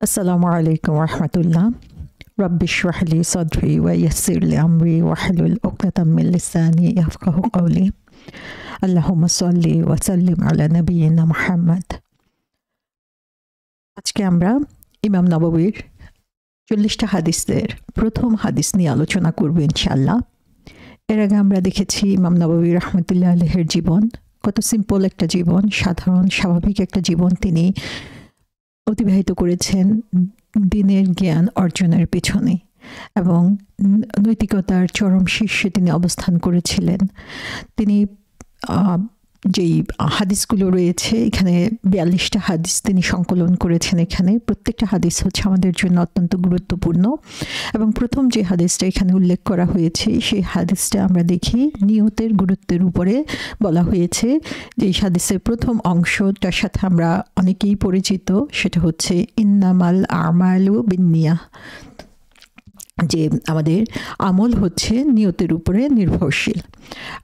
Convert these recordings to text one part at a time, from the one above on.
আসসালামু আলাইকুম রহমতুল্লাহ। রব্বি ইশরাহ লি সাদরি ওয়া ইয়াসসির লি আমরি ওয়াহলুল উকদাতাম মিন লিসানি ইয়াফকাহু কওলি। আল্লাহুম্মা সাল্লি ওয়া সাল্লিম আলা নাবিয়িনা মুহাম্মদ। আজকে আমরা ইমাম নববীর ৪০টা হাদিসের প্রথম হাদিস নিয়ে আলোচনা করব ইনশাআল্লাহ। এর আগে আমরা দেখেছি ইমাম নববী রাহমাতুল্লাহ আলাইহির জীবন, কত সিম্পল একটা জীবন, সাধারণ স্বাভাবিক একটা জীবন তিনি অতিবাহিত করেছেন দিনের জ্ঞান অর্জনের পেছনে, এবং নৈতিকতার চরম শীর্ষে তিনি অবস্থান করেছিলেন। তিনি যেই হাদিসগুলো রয়েছে এখানে ৪২টা হাদিস তিনি সংকলন করেছেন। এখানে প্রত্যেকটা হাদিস হচ্ছে আমাদের জন্য অত্যন্ত গুরুত্বপূর্ণ, এবং প্রথম যে হাদিসটা এখানে উল্লেখ করা হয়েছে সেই হাদিসটা আমরা দেখি নিয়তের গুরুত্বের উপরে বলা হয়েছে। যে হাদিসের প্রথম অংশটার সাথে আমরা অনেকেই পরিচিত, সেটা হচ্ছে ইন্নামাল আমালু বিন্নিয়াহ, যে আমাদের আমল হচ্ছে নিয়তের উপরে নির্ভরশীল।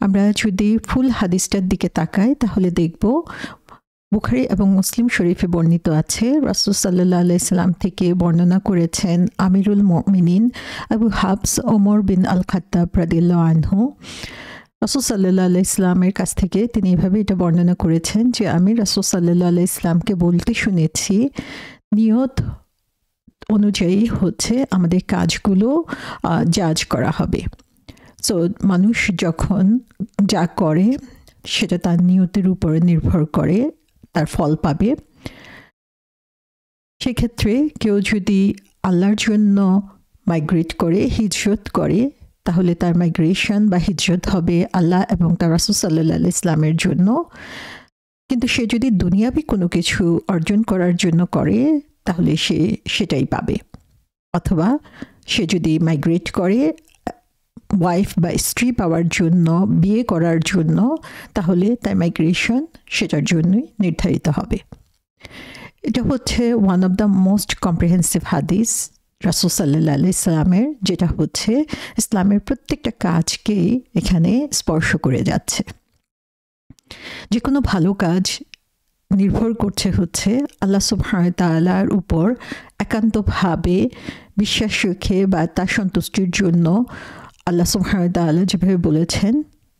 আমরা যদি ফুল হাদিসটার দিকে তাকাই তাহলে দেখব বুখারী এবং মুসলিম শরীফে বর্ণিত আছে, রাসূল সাল্লাল্লাহু আলাইহি সাল্লাম থেকে বর্ণনা করেছেন আমিরুল মুমিনিন আবু হাফস ওমর বিন আল খাত্তাব রাদিয়াল্লাহু আনহু। রাসূল সাল্লাল্লাহু আলাইহি সাল্লামের কাছ থেকে তিনি এভাবে এটা বর্ণনা করেছেন যে আমি রাসূল সাল্লাল্লাহু আলাইহি সাল্লামকে বলতে শুনেছি, নিয়ত অনুযায়ী হচ্ছে আমাদের কাজগুলো জাজ করা হবে। সো মানুষ যখন যা করে সেটা তার নিয়তের উপরে নির্ভর করে তার ফল পাবে। সেক্ষেত্রে কেউ যদি আল্লাহর জন্য মাইগ্রেট করে, হিজরত করে, তাহলে তার মাইগ্রেশন বা হিজরত হবে আল্লাহ এবং তার রাসূল সাল্লাল্লাহু আলাইহি ওয়াসাল্লামের জন্য। কিন্তু সে যদি দুনিয়াবি কোনো কিছু অর্জন করার জন্য করে তাহলে সে সেটাই পাবে। অথবা সে যদি মাইগ্রেট করে ওয়াইফ বা স্ত্রী পাওয়ার জন্য, বিয়ে করার জন্য, তাহলে তার মাইগ্রেশন সেটার জন্যই নির্ধারিত হবে। এটা হচ্ছে one of the most comprehensive হাদিস রাসূল সাল্লাল্লাহু আলাইহি সাল্লামের, যেটা হচ্ছে ইসলামের প্রত্যেকটা কাজকেই এখানে স্পর্শ করে যাচ্ছে। যে কোনো ভালো কাজ নির্ভর করছে হচ্ছে আল্লাহ সুবহানাহু ওয়া তাআলার উপর একান্তভাবে বিশ্বাস রেখে বা তার সন্তুষ্টির জন্য। আল্লাহ সুবহানাহু ওয়া তাআলা যেভাবে বলেছেন,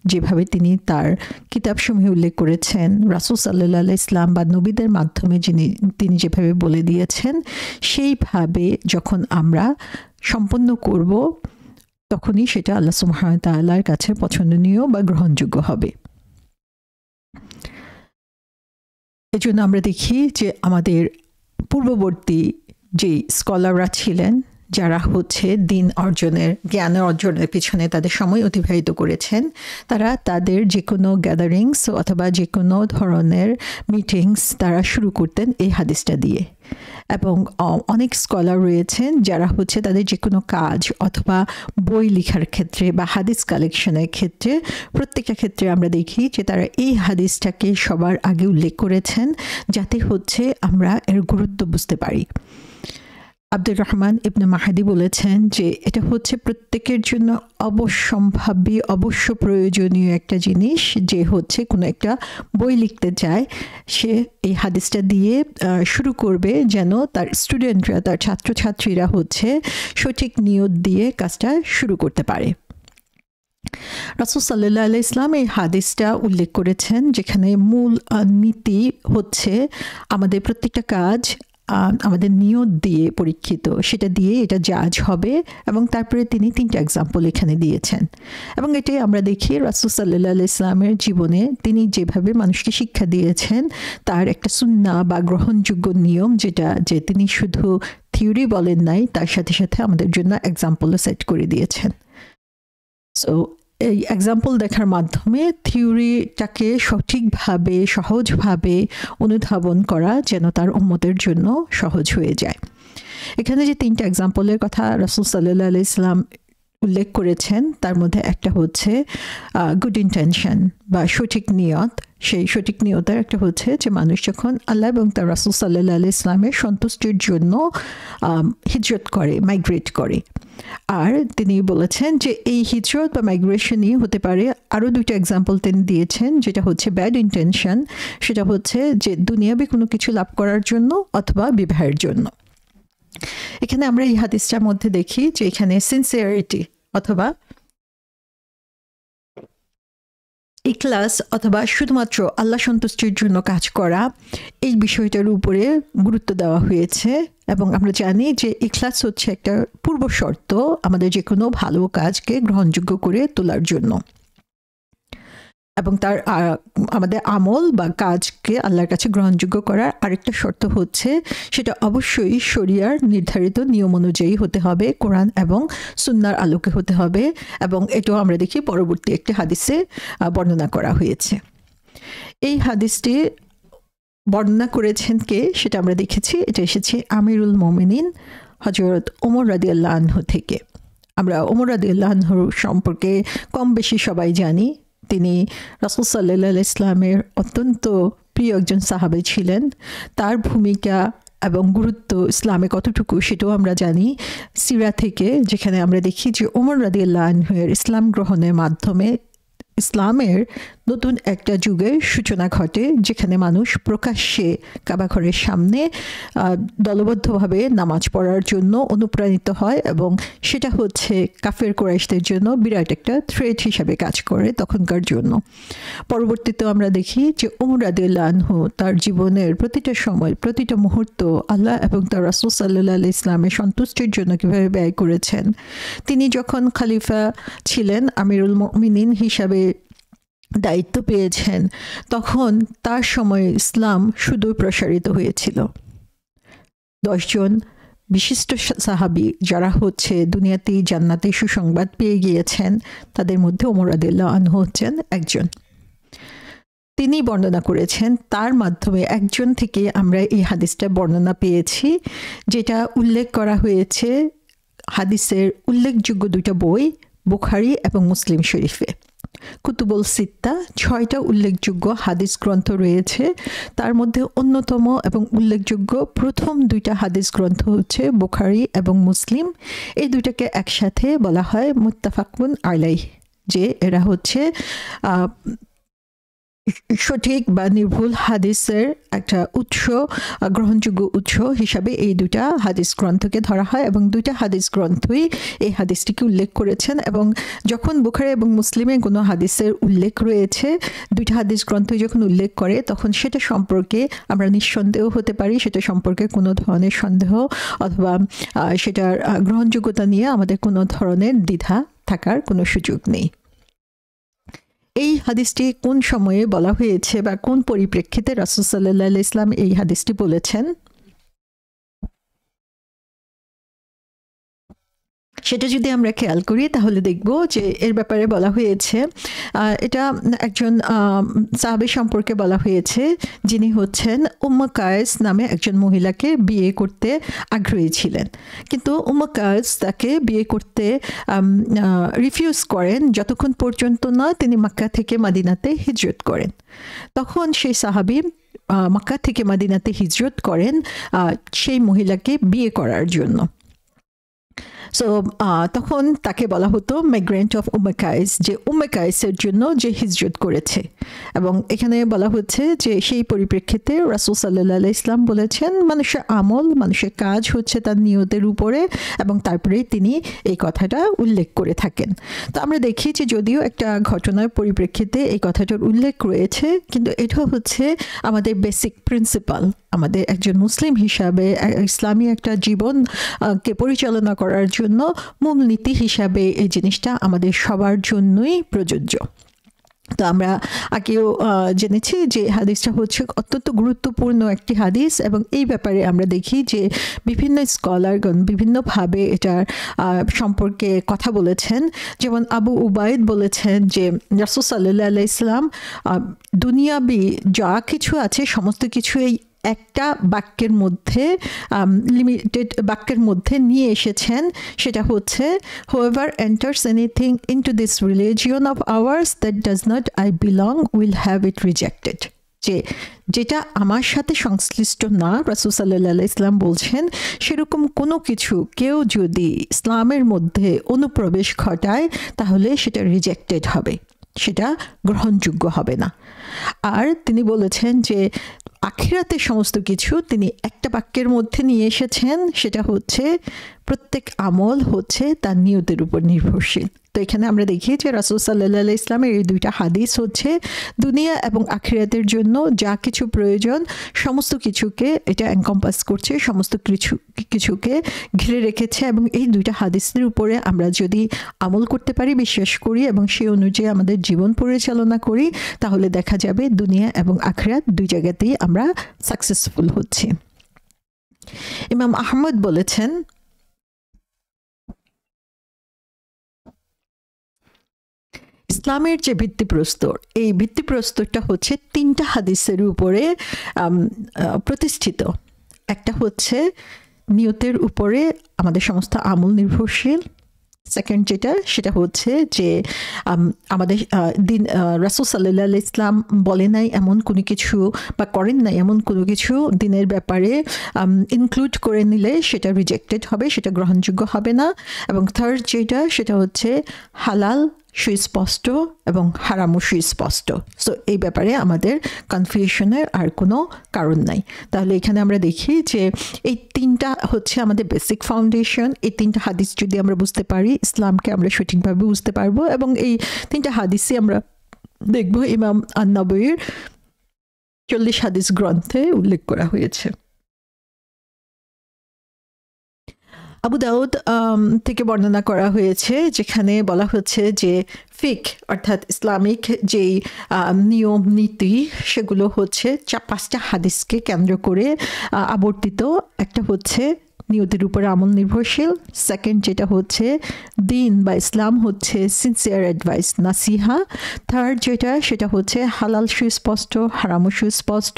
যেভাবে তিনি তার কিতাবসমূহে উল্লেখ করেছেন, রাসূল সাল্লাল্লাহু আলাইহি সাল্লাম বা নবীদের মাধ্যমে তিনি যেভাবে বলে দিয়েছেন, সেইভাবে যখন আমরা সম্পন্ন করব তখনই সেটা আল্লাহ সুবহানাহু ওয়া তাআলার কাছে পছন্দনীয় বা গ্রহণযোগ্য হবে। এজন্য আমরা দেখি যে আমাদের পূর্ববর্তী যে স্কলাররা ছিলেন, যারা হচ্ছে দিন অর্জনের, জ্ঞান অর্জনের পিছনে তাদের সময় অতিবাহিত করেছেন, তারা তাদের যে কোনো গ্যাদারিংস অথবা যে কোনো ধরনের মিটিংস তারা শুরু করতেন এই হাদিসটা দিয়ে। এবং অনেক স্কলার রয়েছেন যারা হচ্ছে তাদের যে কোনো কাজ অথবা বই লেখার ক্ষেত্রে বা হাদিস কালেকশনের ক্ষেত্রে, প্রত্যেকটা ক্ষেত্রে আমরা দেখি যে তারা এই হাদিসটাকে সবার আগে উল্লেখ করেছেন, যাতে হচ্ছে আমরা এর গুরুত্ব বুঝতে পারি। আব্দুর রহমান ইবনে মাহদি বলেছেন যে এটা হচ্ছে প্রত্যেকের জন্য অবশ্যম্ভাবী, অবশ্য প্রয়োজনীয় একটা জিনিস, যে হচ্ছে কোনো একটা বই লিখতে চায় সে এই হাদিসটা দিয়ে শুরু করবে, যেন তার স্টুডেন্টরা, তার ছাত্রছাত্রীরা হচ্ছে সঠিক নিয়ত দিয়ে কাজটা শুরু করতে পারে। রাসূল সাল্লাল্লাহু আলাইহি ওয়াসাল্লাম এই হাদিসটা উল্লেখ করেছেন, যেখানে মূল নীতি হচ্ছে আমাদের প্রত্যেকটা কাজ আমাদের নিয়ত দিয়ে পরীক্ষিত, সেটা দিয়ে এটা জাজ হবে। এবং তারপরে তিনি 3টা এক্সাম্পল এখানে দিয়েছেন, এবং এটাই আমরা দেখি রাসূল সাল্লাল্লাহু আলাইহি ওয়াসাল্লামের জীবনে তিনি যেভাবে মানুষকে শিক্ষা দিয়েছেন, তার একটা সুন্নাহ বা গ্রহণযোগ্য নিয়ম, যেটা যে তিনি শুধু থিওরি বলেন নাই, তার সাথে সাথে আমাদের জন্য এক্সাম্পলও সেট করে দিয়েছেন। সো এই এক্সাম্পল দেখার মাধ্যমে থিওরিটাকে সঠিকভাবে, সহজভাবে অনুধাবন করা যেন তার উম্মতের জন্য সহজ হয়ে যায়। এখানে যে 3টা এক্সাম্পলের কথা রাসূল সাল্লাল্লাহু আলাইহি ওয়াসাল্লাম উল্লেখ করেছেন, তার মধ্যে একটা হচ্ছে গুড ইন্টেনশন বা সঠিক নিয়ত। সেই সঠিক নিয়তের একটা হচ্ছে যে মানুষ যখন আল্লাহ এবং তার রাসূল সাল্লাল্লাহু আলাইহি ওয়াসাল্লামের সন্তুষ্টির জন্য হিজরত করে, মাইগ্রেট করে। আর তিনি বলেছেন যে এই হিজরত বা মাইগ্রেশনই হতে পারে, আরও 2টা এক্সাম্পল তিনি দিয়েছেন, যেটা হচ্ছে ব্যাড ইন্টেনশন, সেটা হচ্ছে যে দুনিয়াবি কোনো কিছু লাভ করার জন্য অথবা বিবাহের জন্য। এখানে আমরা এই হাদিসটার মধ্যে দেখি যে এখানে সিনসিয়ারিটি অথবা ইখলাস অথবা শুধুমাত্র আল্লাহ সন্তুষ্টির জন্য কাজ করা, এই বিষয়টার উপরে গুরুত্ব দেওয়া হয়েছে। এবং আমরা জানি যে ইখলাস হচ্ছে একটা পূর্ব শর্ত আমাদের যে কোনো ভালো কাজকে গ্রহণযোগ্য করে তোলার জন্য, এবং তার আমাদের আমল বা কাজকে আল্লাহর কাছে গ্রহণযোগ্য করার আরেকটা শর্ত হচ্ছে সেটা অবশ্যই শরিয়ার নির্ধারিত নিয়ম অনুযায়ী হতে হবে, কোরআন এবং সুন্নাহর আলোকে হতে হবে। এবং এটাও আমরা দেখি পরবর্তী একটি হাদিসে বর্ণনা করা হয়েছে। এই হাদিসটি বর্ণনা করেছেন কে সেটা আমরা দেখেছি, এটা এসেছে আমিরুল মোমিনিন হযরত ওমর রাদিয়াল্লাহু আনহু থেকে। আমরা ওমর রাদিয়াল্লাহু আনহু সম্পর্কে কম বেশি সবাই জানি। তিনি রাসূল সাল্লাল্লাহু আলাইহি ইসলামের অত্যন্ত প্রিয় একজন সাহাবী ছিলেন। তার ভূমিকা এবং গুরুত্ব ইসলামে কতটুকু সেটাও আমরা জানি সিরা থেকে, যেখানে আমরা দেখি যে ওমর রাদিয়াল্লাহু আনহুর ইসলাম গ্রহণের মাধ্যমে ইসলামের নতুন একটা যুগের সূচনা ঘটে, যেখানে মানুষ প্রকাশ্যে কাবা ঘরের সামনে দলবদ্ধভাবে নামাজ পড়ার জন্য অনুপ্রাণিত হয়, এবং সেটা হচ্ছে কাফের কুরাইশদের জন্য বিরাট একটা থ্রেট হিসাবে কাজ করে তখনকার জন্য। পরবর্তীতে আমরা দেখি যে ওমর রাদিয়াল্লাহু আনহু তার জীবনের প্রতিটা সময় প্রতিটা মুহূর্ত আল্লাহ এবং তার রাসূল সাল্লাল্লাহু আলাইহি ইসলামের সন্তুষ্টির জন্য কীভাবে ব্যয় করেছেন। তিনি যখন খলিফা ছিলেন, আমিরুল মুমিনিন হিসাবে দায়িত্ব পেয়েছেন, তখন তার সময়ে ইসলাম সুদূর প্রসারিত হয়েছিল। 10 জন বিশিষ্ট সাহাবী যারা হচ্ছে দুনিয়াতেই জান্নাতে সুসংবাদ পেয়ে গিয়েছেন, তাদের মধ্যে ওমর রাদিয়াল্লাহু আনহু হচ্ছেন একজন। তিনি বর্ণনা করেছেন, তার মাধ্যমে একজন থেকে আমরা এই হাদিসটা বর্ণনা পেয়েছি, যেটা উল্লেখ করা হয়েছে হাদিসের উল্লেখযোগ্য 2টা বই বুখারী এবং মুসলিম শরীফে। কুতুবুল সিত্তা 6টা উল্লেখযোগ্য হাদিস গ্রন্থ রয়েছে, তার মধ্যে অন্যতম এবং উল্লেখযোগ্য প্রথম 2টা হাদিস গ্রন্থ হচ্ছে বুখারী এবং মুসলিম। এই 2টাকে একসাথে বলা হয় মুত্তাফাকুন আলাইহ, যে এরা হচ্ছে সঠিক বা নির্ভুল হাদিসের একটা উৎস, গ্রহণযোগ্য উৎস হিসাবে এই 2টা হাদিস গ্রন্থকে ধরা হয়, এবং 2টা হাদিস গ্রন্থই এই হাদিসটিকে উল্লেখ করেছেন। এবং যখন বুখারী এবং মুসলিমে কোনো হাদিসের উল্লেখ রয়েছে, 2টা হাদিস গ্রন্থই যখন উল্লেখ করে, তখন সেটা সম্পর্কে আমরা নিঃসন্দেহ হতে পারি, সেটা সম্পর্কে কোনো ধরনের সন্দেহ অথবা সেটার গ্রহণযোগ্যতা নিয়ে আমাদের কোনো ধরনের দ্বিধা থাকার কোনো সুযোগ নেই। এই হাদিসটি কোন সময়ে বলা হয়েছে বা কোন পরিপ্রেক্ষিতে রাসূল সাল্লাল্লাহু আলাইহি ইসলাম এই হাদিসটি বলেছেন, সেটা যদি আমরা খেয়াল করি তাহলে দেখব যে এর ব্যাপারে বলা হয়েছে, এটা একজন সাহাবী সম্পর্কে বলা হয়েছে যিনি হচ্ছেন উম্মে কায়েস নামে একজন মহিলাকে বিয়ে করতে আগ্রহী ছিলেন, কিন্তু উম্মে কায়েস তাকে বিয়ে করতে রিফিউজ করেন যতক্ষণ পর্যন্ত না তিনি মক্কা থেকে মদিনাতে হিজরত করেন। তখন সেই সাহাবী মক্কা থেকে মদিনাতে হিজরত করেন সেই মহিলাকে বিয়ে করার জন্য। সো তখন তাকে বলা হতো মাইগ্রেন্ট অফ উম্মে কায়েস, যে উম্মে কায়েসের জন্য যে হিজরত করেছে। এবং এখানে বলা হচ্ছে যে সেই পরিপ্রেক্ষিতে রাসূল সাল্লাল্লাহু আলাইহি ইসলাম বলেছেন মানুষের আমল, মানুষের কাজ হচ্ছে তার নিয়তের উপরে, এবং তারপরে তিনি এই কথাটা উল্লেখ করে থাকেন। তো আমরা দেখি যে যদিও একটা ঘটনার পরিপ্রেক্ষিতে এই কথাটার উল্লেখ রয়েছে, কিন্তু এটা হচ্ছে আমাদের বেসিক প্রিন্সিপাল, আমাদের একজন মুসলিম হিসাবে ইসলামী একটা জীবনকে পরিচালনা করার জন্য মূলনীতি হিসাবে এই জিনিসটা আমাদের সবার জন্যই প্রযোজ্য। তো আমরা আগেও জেনেছি যে হাদিসটা হচ্ছে অত্যন্ত গুরুত্বপূর্ণ একটি হাদিস, এবং এই ব্যাপারে আমরা দেখি যে বিভিন্ন স্কলারগণ বিভিন্নভাবে এটার সম্পর্কে কথা বলেছেন। যেমন আবু উবাইদ বলেছেন যে রাসূল সাল্লাল্লাহু আলাইহি ইসলাম দুনিয়াবি যা কিছু আছে সমস্ত কিছুই একটা বাক্যের মধ্যে লিমিটেড বাক্যের মধ্যে নিয়ে এসেছেন, সেটা হচ্ছে whoever enters anything into this religion of ours that does not I belong will have it rejected। যেটা আমার সাথে সংশ্লিষ্ট না, রাসূল সাল্লাল্লাহু আলাইহি ইসলাম বলছেন সেরকম কোনো কিছু কেউ যদি ইসলামের মধ্যে অনুপ্রবেশ ঘটায় তাহলে সেটা রিজেক্টেড হবে। সেটা গ্রহণযোগ্য হবে না। আর তিনি বলেছেন যে আখিরাতের সমস্ত কিছু তিনি একটা বাক্যের মধ্যে নিয়ে এসেছেন, সেটা হচ্ছে প্রত্যেক আমল হচ্ছে তার নিয়তের উপর নির্ভরশীল। তো এখানে আমরা দেখি যে রাসূল সাল্লাল্লাহু আলাইহি ইসলামের এই দুইটা হাদিস হচ্ছে দুনিয়া এবং আখিরাতের জন্য যা কিছু প্রয়োজন সমস্ত কিছুকে এটা এনকম্পাস করছে, সমস্ত কিছুকে ঘিরে রেখেছে। এবং এই দুইটা হাদিসের উপরে আমরা যদি আমল করতে পারি, বিশ্বাস করি এবং সেই অনুযায়ী আমাদের জীবন পরিচালনা করি, তাহলে দেখা যাবে দুনিয়া এবং আখিরাত দুই জায়গাতেই আমরা সাকসেসফুল হচ্ছি। ইমাম আহমদ বলেছেন, ইসলামের যে ভিত্তিপ্রস্তর, এই ভিত্তিপ্রস্তরটা হচ্ছে তিনটা হাদিসের উপরে প্রতিষ্ঠিত। একটা হচ্ছে নিয়তের উপরে আমাদের সমস্ত আমল নির্ভরশীল। সেকেন্ড যেটা, সেটা হচ্ছে যে আমাদের দিন রাসূল সাল্লাল্লাহু আলাইহি ইসলাম বলে নাই এমন কোনো কিছু বা করেন নাই এমন কোনো কিছু দিনের ব্যাপারে ইনক্লুড করে নিলে সেটা রিজেক্টেড হবে, সেটা গ্রহণযোগ্য হবে না। এবং থার্ড যেটা, সেটা হচ্ছে হালাল সুস্পষ্ট এবং হারামও সুস্পষ্ট। সো এই ব্যাপারে আমাদের কনফিউশনের আর কোনো কারণ নাই। তাহলে এখানে আমরা দেখি যে এই তিনটা হচ্ছে আমাদের বেসিক ফাউন্ডেশন। এই তিনটা হাদিস যদি আমরা বুঝতে পারি, ইসলামকে আমরা সঠিকভাবে বুঝতে পারবো। এবং এই তিনটা হাদিসই আমরা দেখব ইমাম আন-নববীর 40 হাদিস গ্রন্থে উল্লেখ করা হয়েছে। আবু দাউদ থেকে বর্ণনা করা হয়েছে, যেখানে বলা হচ্ছে যে ফিক অর্থাৎ ইসলামিক যেই নিয়ম নীতি সেগুলো হচ্ছে 5টা হাদিসকে কেন্দ্র করে আবর্তিত। একটা হচ্ছে নিয়তের উপরে আমল নির্ভরশীল, সেকেন্ড যেটা হচ্ছে দিন বা ইসলাম হচ্ছে সিনসিয়ার অ্যাডভাইস নাসিহা, থার্ড যেটা সেটা হচ্ছে হালাল সুস্পষ্ট হারামও সুস্পষ্ট,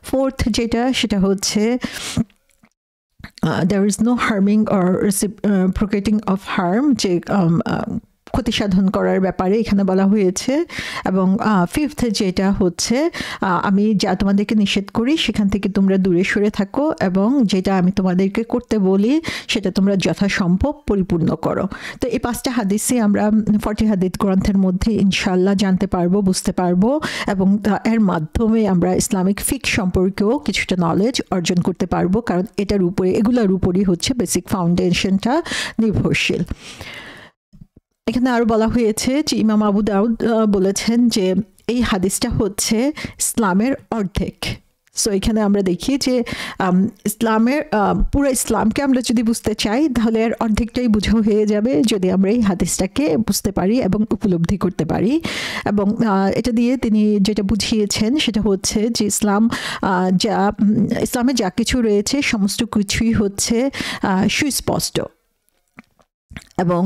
ফোর্থ যেটা সেটা হচ্ছে there is no harming or procreating of harm, যে ক্ষতি সাধন করার ব্যাপারে এখানে বলা হয়েছে। এবং ফিফথ যেটা হচ্ছে আমি যা তোমাদেরকে নিষেধ করি সেখান থেকে তোমরা দূরে সরে থাকো, এবং যেটা আমি তোমাদেরকে করতে বলি সেটা তোমরা যথাসম্ভব পরিপূর্ণ করো। তো এই 5টা হাদিসই আমরা 40 হাদিস গ্রন্থের মধ্যে ইনশাআল্লাহ জানতে পারবো, বুঝতে পারবো, এবং এর মাধ্যমে আমরা ইসলামিক ফিক সম্পর্কেও কিছুটা নলেজ অর্জন করতে পারবো, কারণ এটার উপরে এগুলোর উপরই হচ্ছে বেসিক ফাউন্ডেশনটা নির্ভরশীল। এখানে আরো বলা হয়েছে যে ইমাম আবু দাউদ বলেছেন যে এই হাদিসটা হচ্ছে ইসলামের অর্ধেক। সো এখানে আমরা দেখি যে ইসলামের পুরো ইসলামকে আমরা যদি বুঝতে চাই তাহলে এর অর্ধেকটাই বোঝা হয়ে যাবে যদি আমরা এই হাদিসটাকে বুঝতে পারি এবং উপলব্ধি করতে পারি। এবং এটা দিয়ে তিনি যেটা বুঝিয়েছেন সেটা হচ্ছে যে ইসলামে যা কিছু রয়েছে সমস্ত কিছুই হচ্ছে সুস্পষ্ট। এবং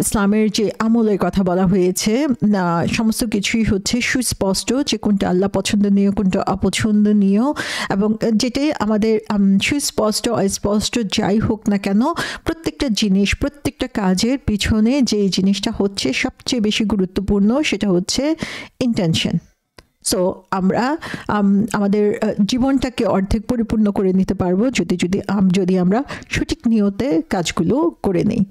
ইসলামের যে আমলের কথা বলা হয়েছে সমস্ত কিছুই হচ্ছে সুস্পষ্ট, যে কোনটা আল্লাহ পছন্দনীয় কোনটা অপছন্দনীয়, এবং যেটাই আমাদের সুস্পষ্ট অস্পষ্ট যাই হোক না কেন, প্রত্যেকটা জিনিস প্রত্যেকটা কাজের পিছনে যে জিনিসটা হচ্ছে সবচেয়ে বেশি গুরুত্বপূর্ণ সেটা হচ্ছে ইন্টেনশন। সো আমরা আমাদের জীবনটাকে অর্ধেক পরিপূর্ণ করে নিতে পারবো যদি আমরা সঠিক নিয়তে কাজগুলো করে নিই।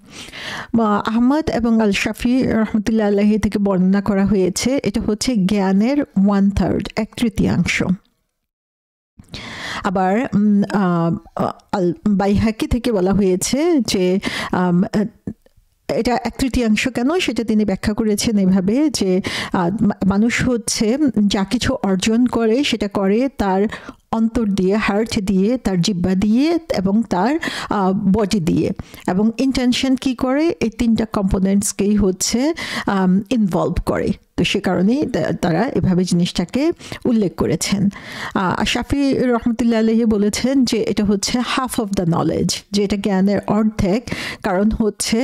আহমদ এবং আল শাফি রহমতুল্লাহ আলাইহি থেকে বর্ণনা করা হয়েছে, এটা হচ্ছে জ্ঞানের 1/3 1/3। আবার আল বাইহাকি থেকে বলা হয়েছে যে এটা 1/3 কেন সেটা তিনি ব্যাখ্যা করেছেন এভাবে যে মানুষ হচ্ছে যা কিছু অর্জন করে সেটা করে তার অন্তর দিয়ে, হার্ট দিয়ে, তার জিহ্বা দিয়ে এবং তার বডি দিয়ে, এবং ইন্টেনশন কি করে এই 3টা কম্পোনেন্টসকেই হচ্ছে ইনভলভ করে। তো সে কারণেই তারা এভাবে জিনিসটাকে উল্লেখ করেছেন। শাফি রহমতুল্লাহ আলাইহি বলেছেন যে এটা হচ্ছে হাফ অফ দ্য নলেজ, যে এটা জ্ঞানের অর্ধেক। কারণ হচ্ছে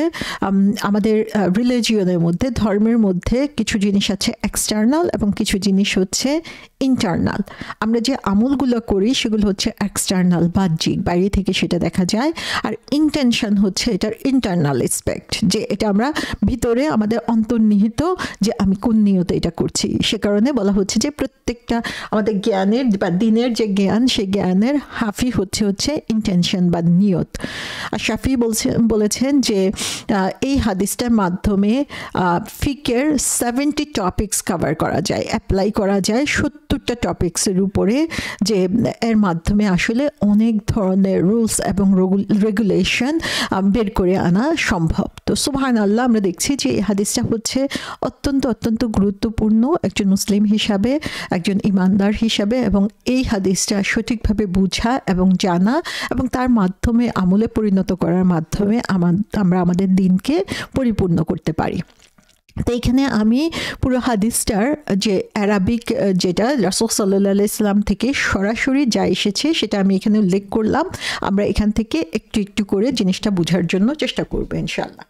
আমাদের রিলিজিয়নের মধ্যে, ধর্মের মধ্যে কিছু জিনিস আছে এক্সটার্নাল এবং কিছু জিনিস হচ্ছে ইন্টারনাল। আমরা যে আমলগুলো করি সেগুলো হচ্ছে এক্সটার্নাল, বাহ্যিক, বাইরে থেকে সেটা দেখা যায়। আর ইন্টেনশন হচ্ছে এটার ইন্টারনাল এসপেক্ট, যে এটা আমরা ভিতরে আমাদের অন্তর্নিহিত যে আমি কোন নিয়তে এটা করছি। সে কারণে বলা হচ্ছে যে প্রত্যেকটা আমাদের জ্ঞানের বা দিনের যে জ্ঞান, সেই জ্ঞানের হাফই হচ্ছে ইন্টেনশন বা নিয়ত। আর শাফি বলেছেন যে এই হাদিসটার মাধ্যমে ফিকের 70 টপিকস কভার করা যায়, অ্যাপ্লাই করা যায় 70টা টপিক্সের উপরে, যে এর মাধ্যমে আসলে অনেক ধরনের রুলস এবং রেগুলেশন বের করে আনা সম্ভব। তো সুবহানাল্লাহ, আমরা দেখছি যে এই হাদিসটা হচ্ছে অত্যন্ত গুরুত্বপূর্ণ একজন মুসলিম হিসাবে, একজন ইমানদার হিসাবে, এবং এই হাদিসটা সঠিকভাবে বোঝা এবং জানা এবং তার মাধ্যমে আমলে পরিণত করার মাধ্যমে আমরা আমাদের দিনকে পরিপূর্ণ করতে পারি। তো এইখানে আমি পুরো হাদিসটার যে অ্যারাবিক, যেটা রাসূল সাল্লাল্লাহু আলাইহি ওয়াসাল্লাম থেকে সরাসরি যা এসেছে সেটা আমি এখানে উল্লেখ করলাম। আমরা এখান থেকে একটু করে জিনিসটা বোঝার জন্য চেষ্টা করব ইনশাআল্লাহ।